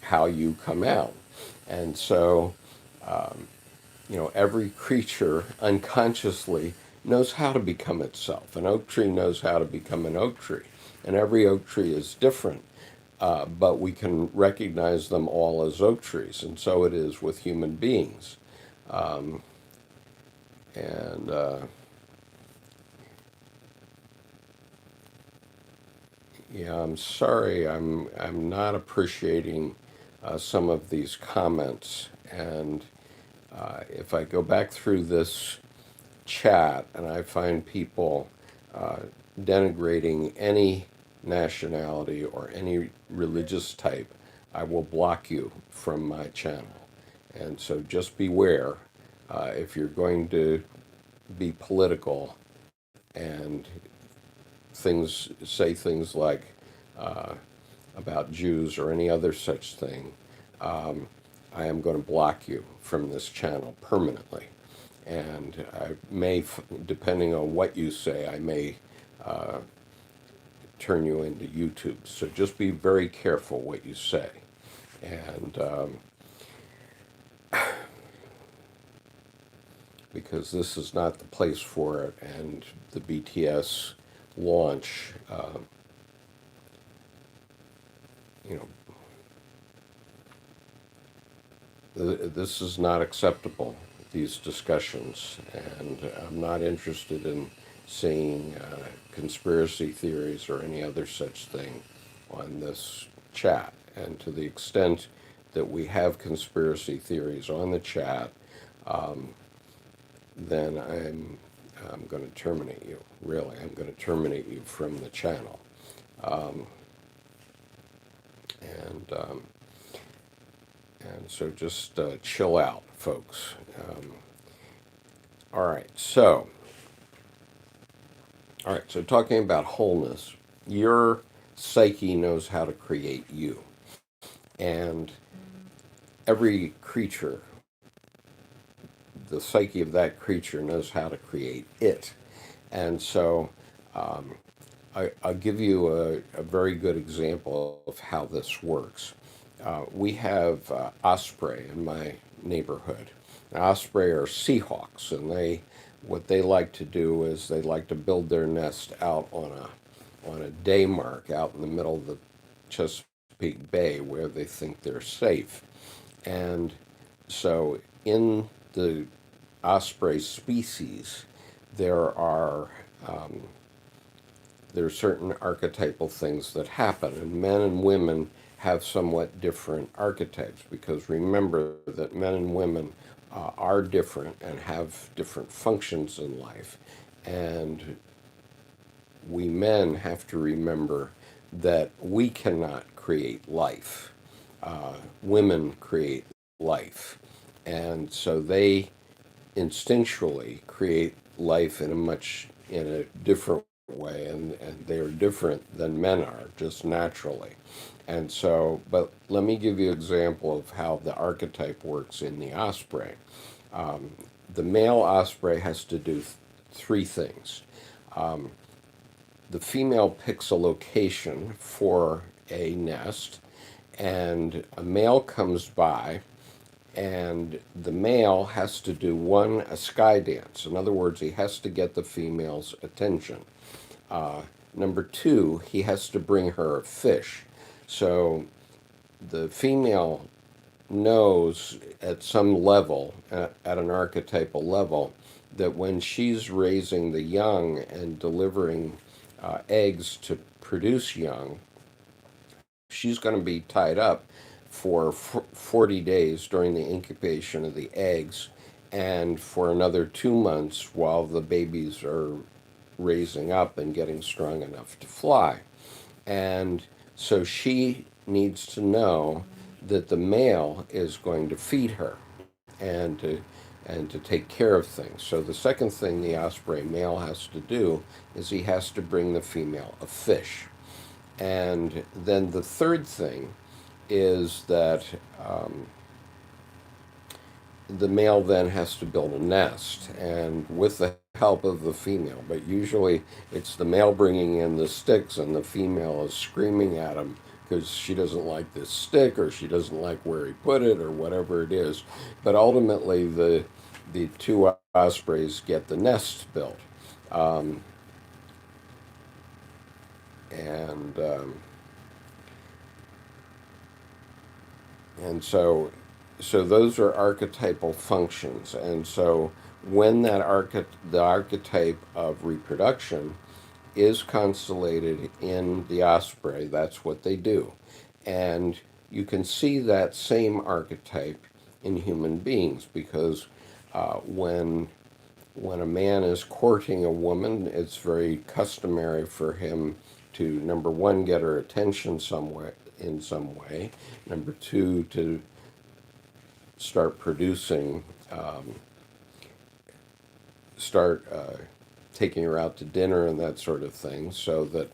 how you come out. And so you know, every creature unconsciously knows how to become itself. An oak tree knows how to become an oak tree, and every oak tree is different, but we can recognize them all as oak trees, and so it is with human beings. And yeah, I'm sorry, I'm not appreciating some of these comments, and if I go back through this chat and I find people denigrating any nationality or any religious type, I will block you from my channel. And so just beware if you're going to be political and say things like about Jews or any other such thing, I am going to block you from this channel permanently. And I may, depending on what you say, I may turn you into YouTube. So just be very careful what you say. And because this is not the place for it, and the BTS launch, you know, this is not acceptable, these discussions, and I'm not interested in seeing conspiracy theories or any other such thing on this chat. And to the extent that we have conspiracy theories on the chat, then I'm I'm going to terminate you. Really, I'm going to terminate you from the channel. Um, and um, and so just chill out, folks. All right, so talking about wholeness, your psyche knows how to create you, and every creature, the psyche of that creature knows how to create it. And so I'll give you a very good example of how this works. We have osprey in my neighborhood. Now, osprey are seahawks, and what they like to do is they like to build their nest out on a day mark out in the middle of the Chesapeake Bay where they think they're safe. And so in the osprey species, there are um, there are certain archetypal things that happen, and men and women have somewhat different archetypes because remember that men and women are different and have different functions in life, and we men have to remember that we cannot create life. Women create life, and so they instinctually create life in a different way, and they are different than men are just naturally. And so, but let me give you an example of how the archetype works in the osprey. The male osprey has to do three things. The female picks a location for a nest, and a male comes by, and the male has to do a sky dance. In other words, he has to get the female's attention. Number two, he has to bring her a fish. So the female knows at some level, at an archetypal level, that when she's raising the young and delivering eggs to produce young, she's going to be tied up for 40 days during the incubation of the eggs and for another 2 months while the babies are raising up and getting strong enough to fly. And so she needs to know that the male is going to feed her and to take care of things. So the second thing the osprey male has to do is he has to bring the female a fish. And then the third thing is that the male then has to build a nest, and with the help of the female. But usually it's the male bringing in the sticks, and the female is screaming at him because she doesn't like this stick or she doesn't like where he put it or whatever it is. But ultimately, the two ospreys get the nest built. Um, and And so those are archetypal functions. And so when the archetype of reproduction is constellated in the osprey, that's what they do. And you can see that same archetype in human beings because when a man is courting a woman, it's very customary for him to, number one, get her attention in some way. Number two, to start producing, start taking her out to dinner and that sort of thing, so that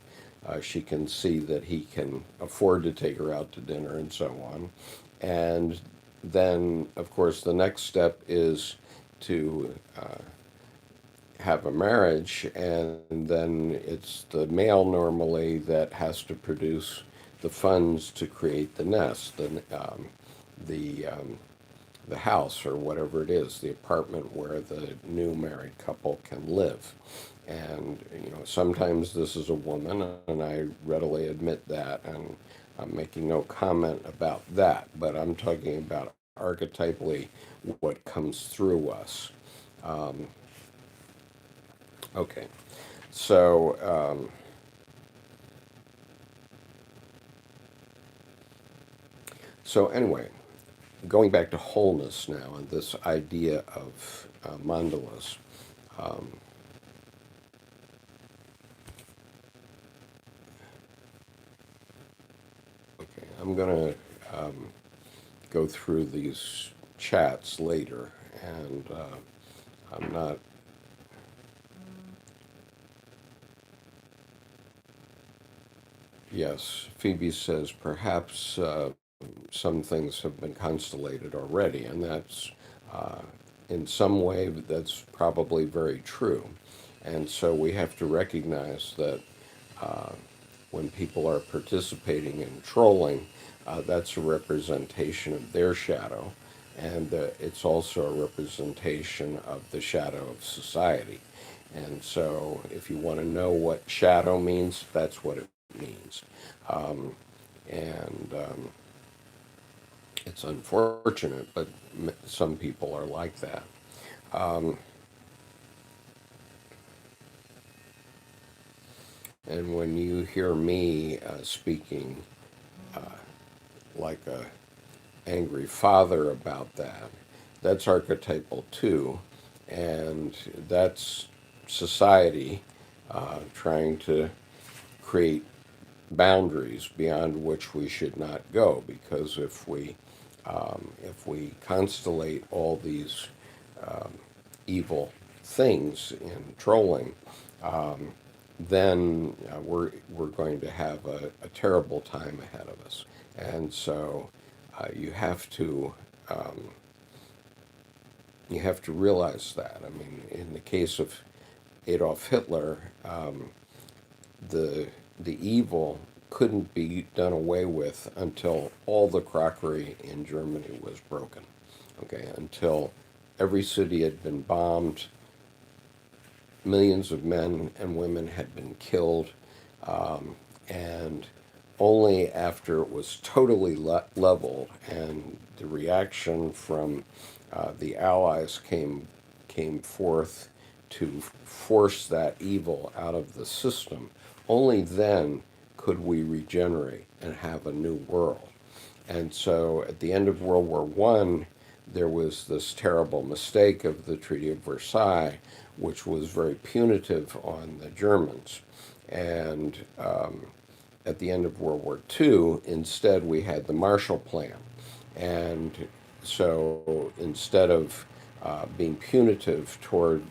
she can see that he can afford to take her out to dinner and so on. And then, of course, the next step is to have a marriage, and then it's the male normally that has to produce the funds to create the nest, the the house or whatever it is, the apartment where the new married couple can live. And sometimes this is a woman, and I readily admit that, and I'm making no comment about that, but I'm talking about archetypally what comes through us. Um, okay, so anyway, going back to wholeness now and this idea of mandalas. I'm going to go through these chats later, and I'm not. Yes, Phoebe says perhaps some things have been constellated already, and that's uh, in some way that's probably very true. And so we have to recognize that uh, when people are participating in trolling, that's a representation of their shadow, and it's also a representation of the shadow of society. And so, if you want to know what shadow means, that's what it means. Um, and it's unfortunate, but some people are like that. Um, and when you hear me speaking uh, like a angry father about that, that's archetypal too, and that's society trying to create boundaries beyond which we should not go. Because if we constellate all these um, evil things in trolling, then we're going to have a terrible time ahead of us. And so you have to um, you have to realize that. I mean, in the case of Adolf Hitler, the the evil couldn't be done away with until all the crockery in Germany was broken. Okay, until every city had been bombed, millions of men and women had been killed, and only after it was totally leveled and the reaction from the Allies came forth to force that evil out of the system, only then could we regenerate and have a new world. And so at the end of World War One, there was this terrible mistake of the Treaty of Versailles, which was very punitive on the Germans. And at the end of World War Two, instead we had the Marshall Plan. And so instead of being punitive toward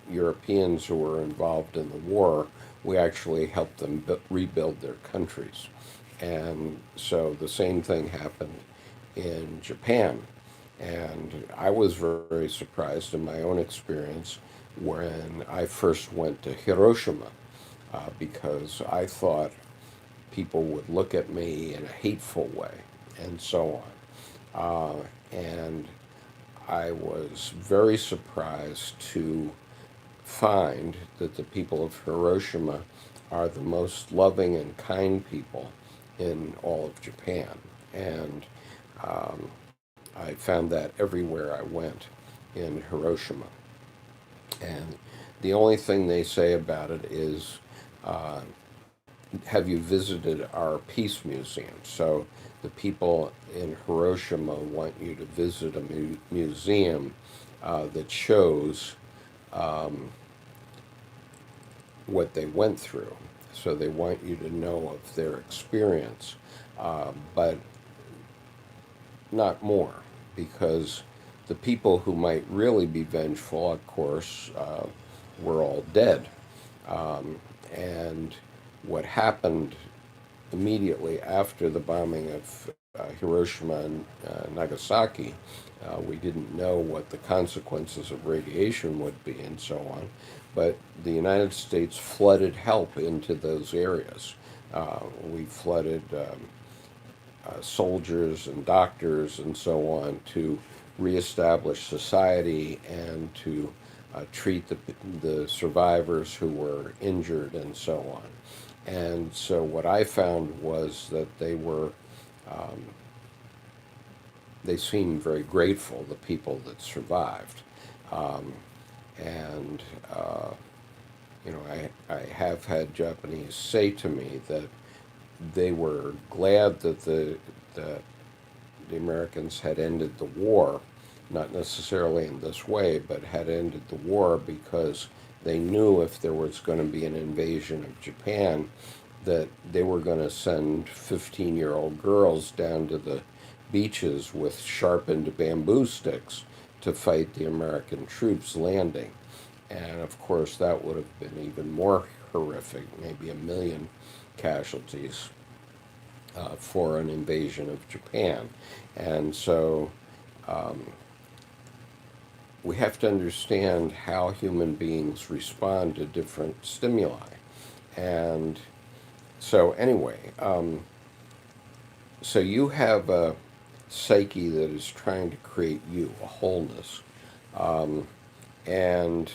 Europeans who were involved in the war, we actually helped them rebuild their countries. And so the same thing happened in Japan. And I was very surprised in my own experience when I first went to Hiroshima because I thought people would look at me in a hateful way and so on. And I was very surprised to find that the people of Hiroshima are the most loving and kind people in all of Japan. And um, I found that everywhere I went in Hiroshima. And the only thing they say about it is, uh, have you visited our Peace Museum? So the people in Hiroshima want you to visit a museum that shows um, what they went through. So they want you to know of their experience, but not more, because the people who might really be vengeful, of course, were all dead. And what happened immediately after the bombing of Hiroshima and Nagasaki, we didn't know what the consequences of radiation would be and so on. But the United States flooded help into those areas. We flooded soldiers and doctors and so on to reestablish society and to treat the survivors who were injured and so on. And so what I found was that um, they seemed very grateful, the people that survived. Um, and, uh, I have had Japanese say to me that they were glad that the Americans had ended the war, not necessarily in this way, but had ended the war because they knew if there was going to be an invasion of Japan, that they were going to send 15-year-old girls down to the beaches with sharpened bamboo sticks to fight the American troops landing. And of course, that would have been even more horrific, maybe 1 million casualties for an invasion of Japan. And so we have to understand how human beings respond to different stimuli. And so, anyway, so you have a psyche that is trying to create you, a wholeness. And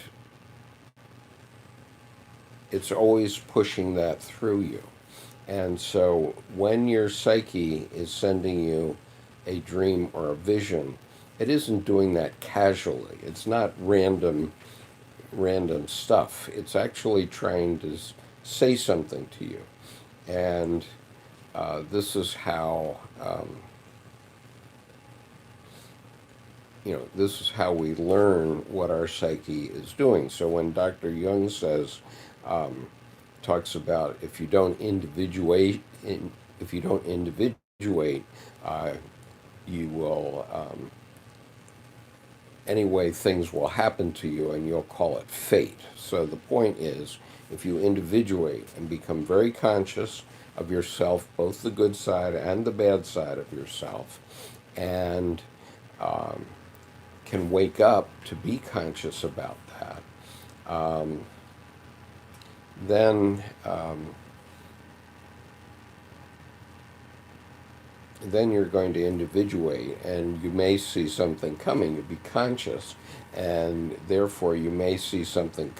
it's always pushing that through you. And so when your psyche is sending you a dream or a vision, it isn't doing that casually. It's not random stuff. It's actually trying to say something to you. And this is how this is how we learn what our psyche is doing. So when Dr. Jung talks about if you don't individuate, you will anyway things will happen to you, and you'll call it fate. So the point is, if you individuate and become very conscious of yourself, both the good side and the bad side of yourself, and can wake up to be conscious about that, then you're going to individuate, and you may see something coming. You'll be conscious, and therefore you may see something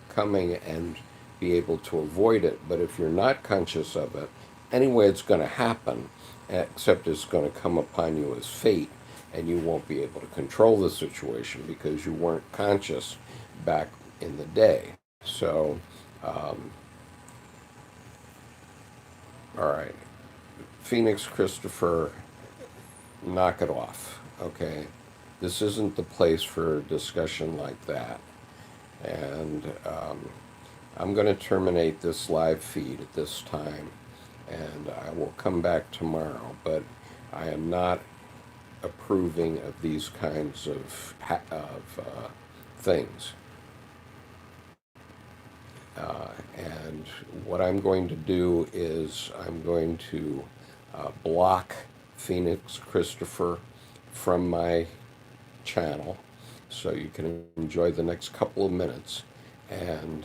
coming and be able to avoid it. But if you're not conscious of it, anyway, it's going to happen, except it's going to come upon you as fate, and you won't be able to control the situation because you weren't conscious back in the day. So, all right. Phoenix Christopher, knock it off, okay? This isn't the place for a discussion like that. And I'm going to terminate this live feed at this time, and I will come back tomorrow, but I am not approving of these kinds of things. And what I'm going to do is I'm going to block Phoenix Christopher from my channel so you can enjoy the next couple of minutes. And